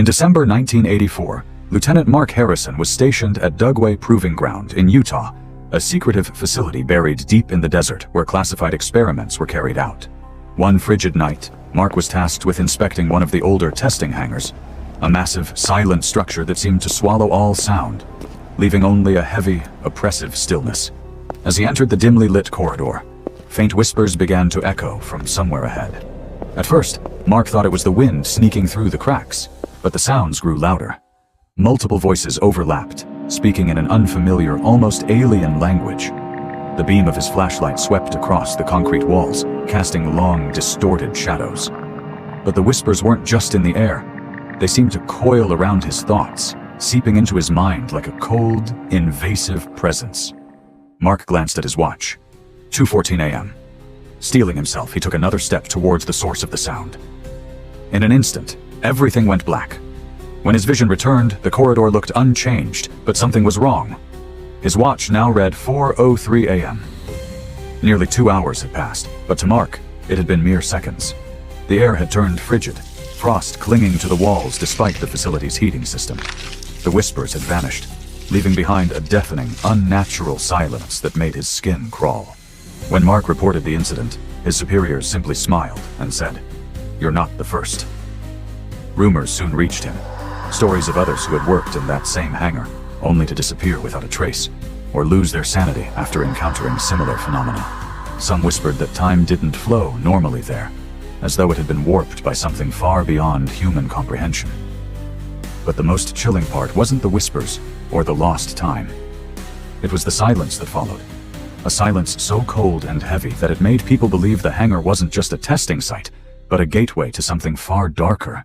In December 1984, Lieutenant Mark Harrison was stationed at Dugway Proving Ground in Utah, a secretive facility buried deep in the desert where classified experiments were carried out. One frigid night, Mark was tasked with inspecting one of the older testing hangars, a massive, silent structure that seemed to swallow all sound, leaving only a heavy, oppressive stillness. As he entered the dimly lit corridor, faint whispers began to echo from somewhere ahead. At first, Mark thought it was the wind sneaking through the cracks, but the sounds grew louder. Multiple voices overlapped, speaking in an unfamiliar, almost alien language. The beam of his flashlight swept across the concrete walls, casting long, distorted shadows. But the whispers weren't just in the air. They seemed to coil around his thoughts, seeping into his mind like a cold, invasive presence. Mark glanced at his watch. 2:14 a.m. Steeling himself, he took another step towards the source of the sound. In an instant, everything went black. When his vision returned, the corridor looked unchanged, but something was wrong. His watch now read 4:03 a.m. Nearly 2 hours had passed, but to Mark, it had been mere seconds. The air had turned frigid, frost clinging to the walls despite the facility's heating system. The whispers had vanished, leaving behind a deafening, unnatural silence that made his skin crawl. When Mark reported the incident, his superiors simply smiled and said, "You're not the first." Rumors soon reached him, stories of others who had worked in that same hangar, only to disappear without a trace, or lose their sanity after encountering similar phenomena. Some whispered that time didn't flow normally there, as though it had been warped by something far beyond human comprehension. But the most chilling part wasn't the whispers or the lost time. It was the silence that followed. A silence so cold and heavy that it made people believe the hangar wasn't just a testing site, but a gateway to something far darker